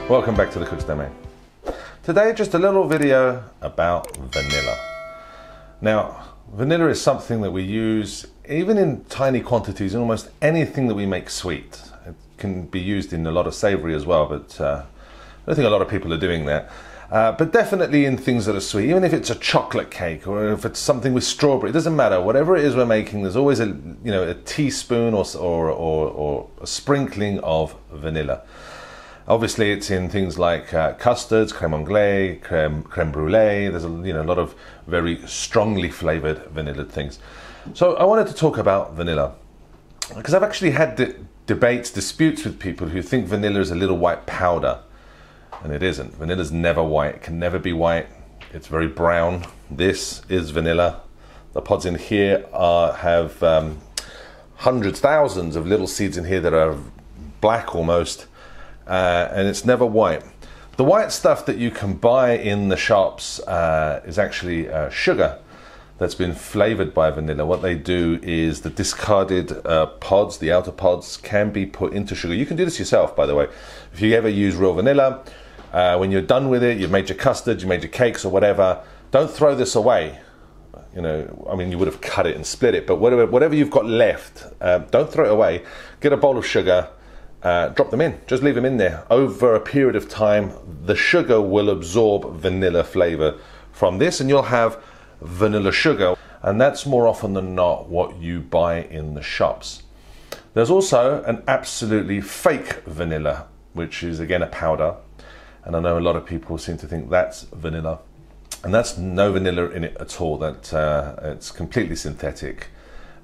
Welcome back to the Cook's Domain. Today, just a little video about vanilla. Now, vanilla is something that we use even in tiny quantities in almost anything that we make sweet. It can be used in a lot of savory as well, but I don't think a lot of people are doing that. But definitely in things that are sweet, even if it's a chocolate cake or if it's something with strawberry, it doesn't matter. Whatever it is we're making, there's always a teaspoon or a sprinkling of vanilla. Obviously, it's in things like custards, crème anglaise, crème brûlée. There's a lot of very strongly flavored vanilla things. So I wanted to talk about vanilla because I've actually had disputes with people who think vanilla is a little white powder, and it isn't. Vanilla's never white. It can never be white. It's very brown. This is vanilla. The pods in here have hundreds, thousands of little seeds in here that are black almost. And it's never white. The white stuff that you can buy in the shops is actually sugar that's been flavored by vanilla. What they do is the discarded pods, the outer pods, can be put into sugar. You can do this yourself, by the way. If you ever use real vanilla, when you're done with it, you've made your custard, you made your cakes or whatever, don't throw this away. You would have cut it and split it, but whatever you've got left, don't throw it away. Get a bowl of sugar. Drop them in, just leave them in there. Over a period of time, the sugar will absorb vanilla flavor from this and you'll have vanilla sugar. And that's more often than not what you buy in the shops. There's also an absolutely fake vanilla, which is again a powder. And I know a lot of people seem to think that's vanilla. And that's no vanilla in it at all. It's completely synthetic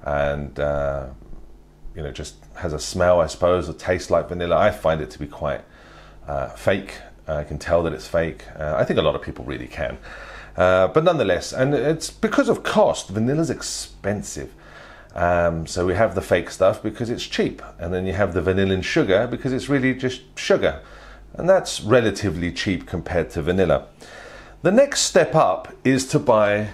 and just has a smell, I suppose, a taste like vanilla. I find it to be quite fake. I can tell that it's fake. I think a lot of people really can. But nonetheless, and it's because of cost. Vanilla's expensive. So we have the fake stuff because it's cheap. And then you have the vanillin sugar because it's really just sugar. And that's relatively cheap compared to vanilla. The next step up is to buy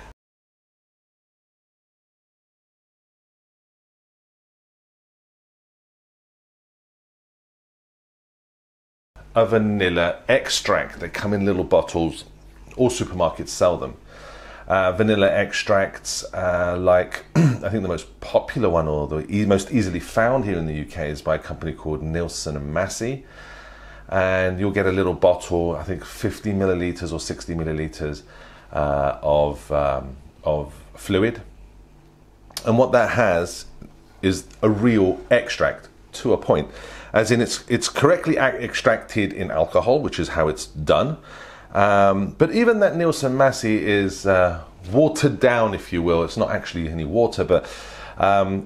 a vanilla extract. They come in little bottles. All supermarkets sell them. Vanilla extracts, like I think the most popular one or the most easily found here in the UK is by a company called Nielsen & Massey. And you'll get a little bottle, I think 50 milliliters or 60 milliliters of fluid. And what that has is a real extract to a point. As in it's correctly extracted in alcohol, which is how it's done. But even that Nielsen Massey is watered down, if you will. It's not actually any water, but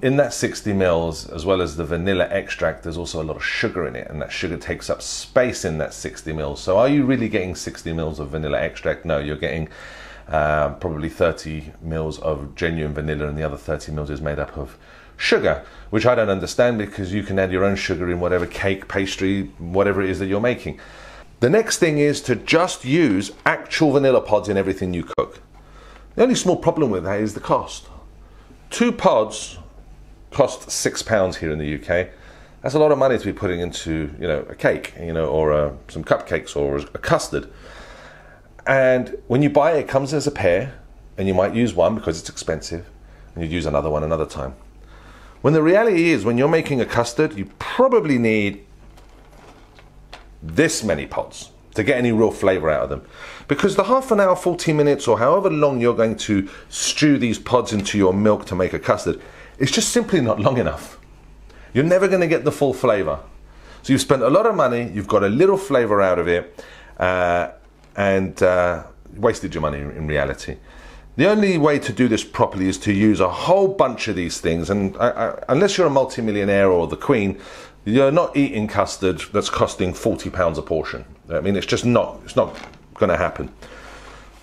in that 60 mils, as well as the vanilla extract, there's also a lot of sugar in it, and that sugar takes up space in that 60 mils. So are you really getting 60 mils of vanilla extract? No, you're getting probably 30 mils of genuine vanilla, and the other 30 mils is made up of sugar, which I don't understand because you can add your own sugar in whatever cake, pastry, whatever it is that you're making. The next thing is to just use actual vanilla pods in everything you cook. The only small problem with that is the cost. 2 pods cost £6 here in the UK. That's a lot of money to be putting into, a cake, or some cupcakes or a custard. And when you buy it, it comes as a pair, and you might use one because it's expensive, and you'd use another one another time. When the reality is, when you're making a custard, you probably need this many pods to get any real flavor out of them. Because the half an hour, 40 minutes, or however long you're going to stew these pods into your milk to make a custard, it's just simply not long enough. You're never going to get the full flavor. So you've spent a lot of money, you've got a little flavor out of it, and wasted your money in reality. The only way to do this properly is to use a whole bunch of these things, and unless you're a multimillionaire or the Queen, you're not eating custard that's costing £40 a portion. I mean, it's not going to happen.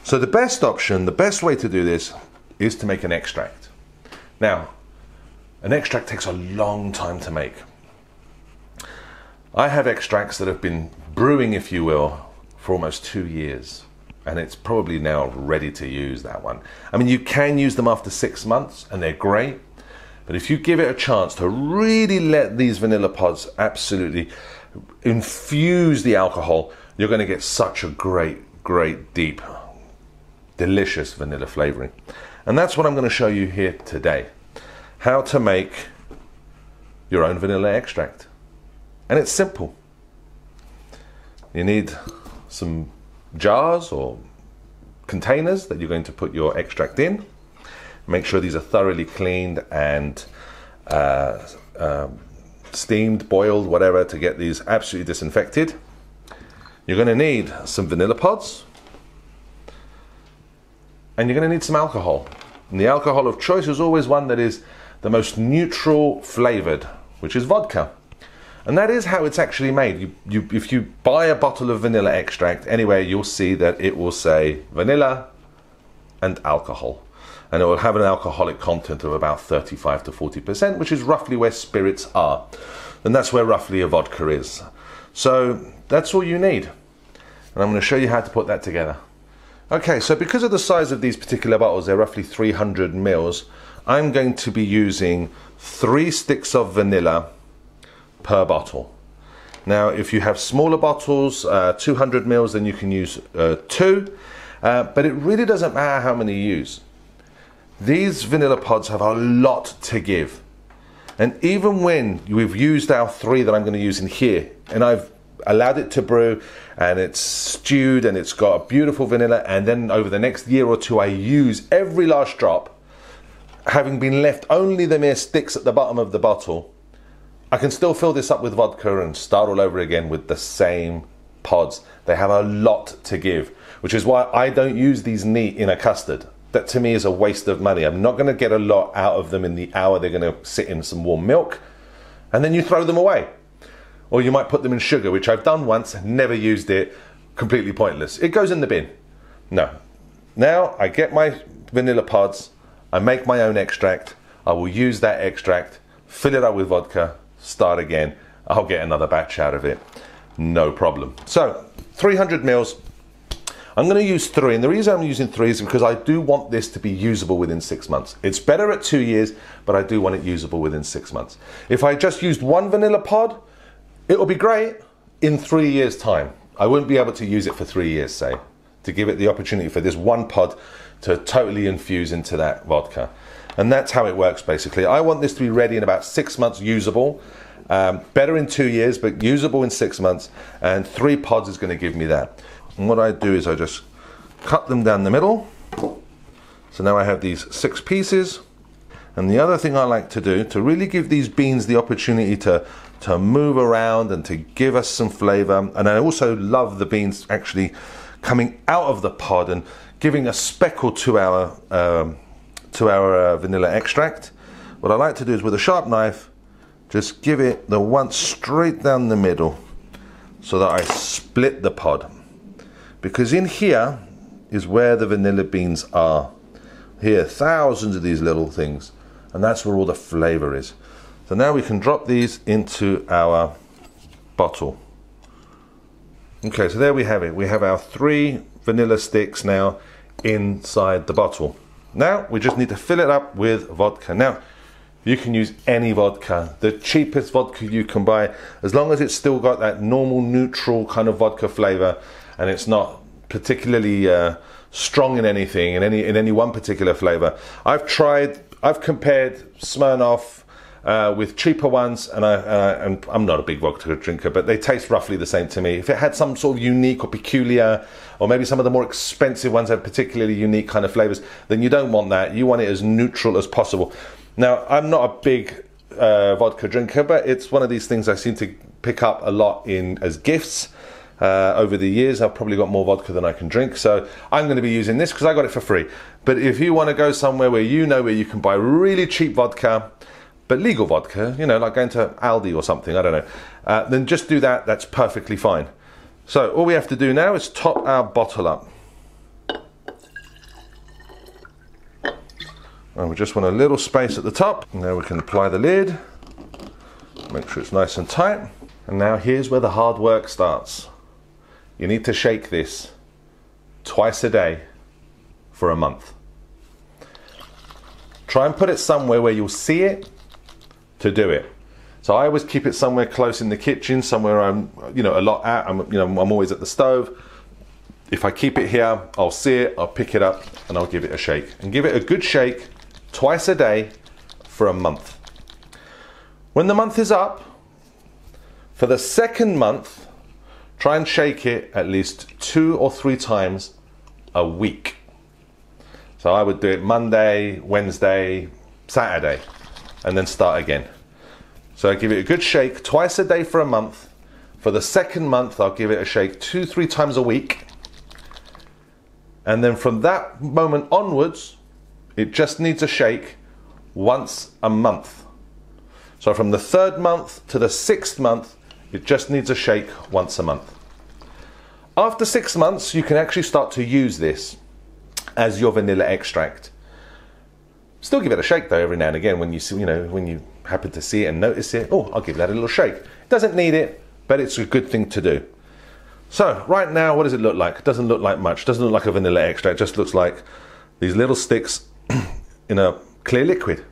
So the best option, the best way to do this is to make an extract. Now, an extract takes a long time to make. I have extracts that have been brewing, if you will, for almost 2 years. And it's probably now ready to use, that one. I mean, you can use them after 6 months and they're great. But if you give it a chance to really let these vanilla pods absolutely infuse the alcohol, you're going to get such a great, deep, delicious vanilla flavoring. And that's what I'm going to show you here today. How to make your own vanilla extract. And it's simple. You need some jars or containers that you're going to put your extract in. Make sure these are thoroughly cleaned and steamed, boiled, whatever, to get these absolutely disinfected. You're going to need some vanilla pods, and you're going to need some alcohol. And the alcohol of choice is always one that is the most neutral flavored, which is vodka. And that is how it's actually made. If you buy a bottle of vanilla extract anywhere, you'll see that it will say vanilla and alcohol. And it will have an alcoholic content of about 35 to 40%, which is roughly where spirits are. And that's where roughly a vodka is. So that's all you need. And I'm going to show you how to put that together. Okay, so because of the size of these particular bottles, they're roughly 300 mils, I'm going to be using 3 sticks of vanilla per bottle. Now, if you have smaller bottles, 200 mils, then you can use 2. But it really doesn't matter how many you use. These vanilla pods have a lot to give. And even when we've used our 3 that I'm going to use in here, and I've allowed it to brew, and it's stewed, and it's got a beautiful vanilla, and then over the next year or 2 I use every last drop, having been left only the mere sticks at the bottom of the bottle, I can still fill this up with vodka and start all over again with the same pods. They have a lot to give, which is why I don't use these neat in a custard. That to me is a waste of money. I'm not going to get a lot out of them in the hour they're going to sit in some warm milk, and then you throw them away. Or you might put them in sugar, which I've done once, never used it, completely pointless. It goes in the bin. No. Now I get my vanilla pods, I make my own extract, I will use that extract, fill it up with vodka, start again, I'll get another batch out of it. No problem. So 300 mils. I'm going to use 3, and the reason I'm using 3 is because I do want this to be usable within 6 months. It's better at 2 years, but I do want it usable within 6 months. If I just used 1 vanilla pod, it will be great in 3 years' time. I wouldn't be able to use it for 3 years, say, to give it the opportunity for this 1 pod to totally infuse into that vodka. And that's how it works, basically. I want this to be ready in about 6 months, usable. Better in 2 years, but usable in 6 months. And 3 pods is going to give me that. And what I do is I just cut them down the middle. So now I have these 6 pieces. And the other thing I like to do, to really give these beans the opportunity to move around and to give us some flavor. And I also love the beans actually coming out of the pod and giving a speckle to our vanilla extract. What I like to do is with a sharp knife, just give it the one straight down the middle so that I split the pod. Because in here is where the vanilla beans are. Here, thousands of these little things. And that's where all the flavor is. So now we can drop these into our bottle. Okay, so there we have it. We have our 3 vanilla sticks now inside the bottle. Now we just need to fill it up with vodka. Now, you can use any vodka, the cheapest vodka you can buy, as long as it's still got that normal neutral kind of vodka flavor and it's not particularly strong in anything, in any one particular flavor. I've compared Smirnoff with cheaper ones, and I'm not a big vodka drinker, but they taste roughly the same to me. If it had some sort of unique or peculiar, or maybe some of the more expensive ones have particularly unique kind of flavors, then you don't want that. You want it as neutral as possible. Now, I'm not a big vodka drinker, but it's one of these things I seem to pick up a lot as gifts. Over the years, I've probably got more vodka than I can drink, so I'm going to be using this because I got it for free. But if you want to go somewhere where you can buy really cheap vodka, but legal vodka, you know, like going to Aldi or something, I don't know, then just do that. That's perfectly fine. So all we have to do now is top our bottle up. And we just want a little space at the top. Now we can apply the lid, make sure it's nice and tight. And now here's where the hard work starts. You need to shake this twice a day for a month. Try and put it somewhere where you'll see it to do it. So I always keep it somewhere close in the kitchen, somewhere I'm, you know, a lot at. I'm always at the stove. If I keep it here, I'll see it, I'll pick it up, and I'll give it a shake. And give it a good shake twice a day for a month. When the month is up, for the second month, try and shake it at least 2 or 3 times a week. So I would do it Monday, Wednesday, Saturday, and then start again. So I give it a good shake twice a day for a month. For the second month, I'll give it a shake 2-3 times a week. And then from that moment onwards, it just needs a shake once a month. So from the 3rd month to the 6th month, it just needs a shake once a month. After 6 months, you can actually start to use this as your vanilla extract. Still give it a shake though every now and again when you see, when you happen to see it and notice it. Oh, I'll give that a little shake. It doesn't need it, but it's a good thing to do. So right now, what does it look like? It doesn't look like much. It doesn't look like a vanilla extract. It just looks like these little sticks in a clear liquid.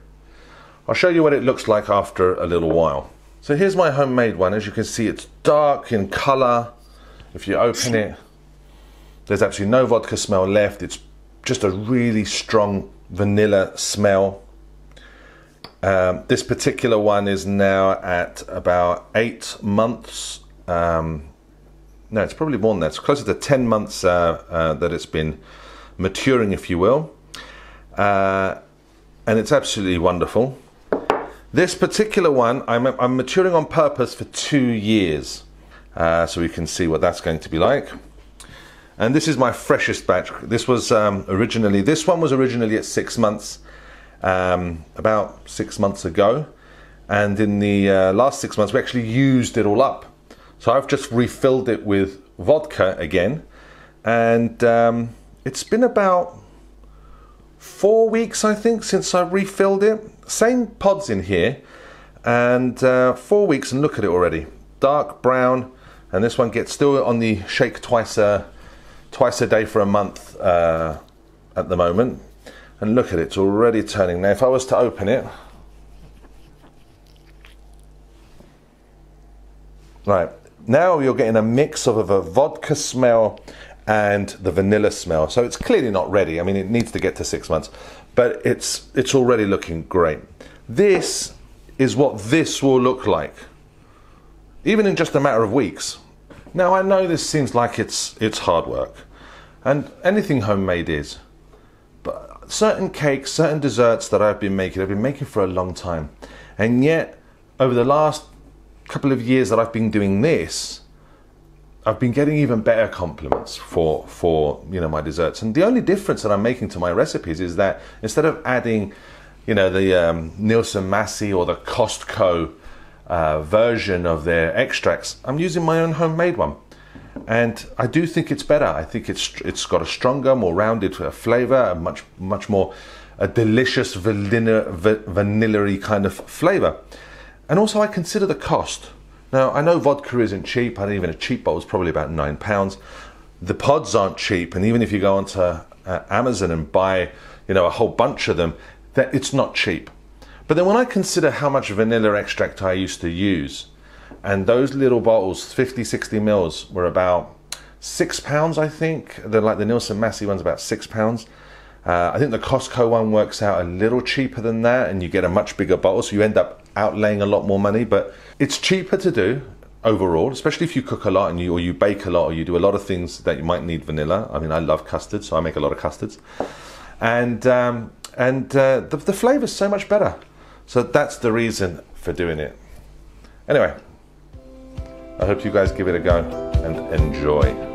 I'll show you what it looks like after a little while. So here's my homemade one. As you can see, it's dark in color. If you open it, there's actually no vodka smell left. It's just a really strong vanilla smell. This particular one is now at about 8 months. No, it's probably more than that. It's closer to 10 months that it's been maturing, if you will. And it's absolutely wonderful. This particular one, I'm maturing on purpose for 2 years. So we can see what that's going to be like. And this is my freshest batch. This was this one was originally at 6 months, about 6 months ago. And in the last 6 months, we actually used it all up. So I've just refilled it with vodka again. And it's been about 4 weeks, I think, since I refilled it. Same pods in here. And 4 weeks, and look at it already. Dark brown. And this one gets still on the shake twice a day for a month at the moment. And look at it, it's already turning. Now if I was to open it, right, now you're getting a mix of a vodka smell and the vanilla smell. So it's clearly not ready. I mean, it needs to get to 6 months, but it's already looking great. This is what this will look like, even in just a matter of weeks. Now I know this seems like it's hard work, and anything homemade is, but certain cakes, certain desserts that I've been making for a long time, and yet over the last couple of years that I've been doing this, I've been getting even better compliments for my desserts. And the only difference that I'm making to my recipes is that instead of adding the Nielsen Massey or the Costco version of their extracts, I'm using my own homemade one, and I do think it's better. I think it's got a stronger, more rounded flavor, a much more delicious vanilla-y kind of flavor. And also I consider the cost. Now I know vodka isn't cheap. I think even a cheap bottle is probably about £9. The pods aren't cheap, and even if you go onto Amazon and buy a whole bunch of them, that it's not cheap. But then when I consider how much vanilla extract I used to use, and those little bottles, 50-60 mils, were about £6, I think. They're like the Nielsen Massey one's about £6. I think the Costco one works out a little cheaper than that, and you get a much bigger bottle, so you end up outlaying a lot more money. But it's cheaper to do overall, especially if you cook a lot and you bake a lot, or you do a lot of things that you might need vanilla. I mean, I love custards, so I make a lot of custards, and the flavor's so much better. So that's the reason for doing it. Anyway, I hope you guys give it a go and enjoy.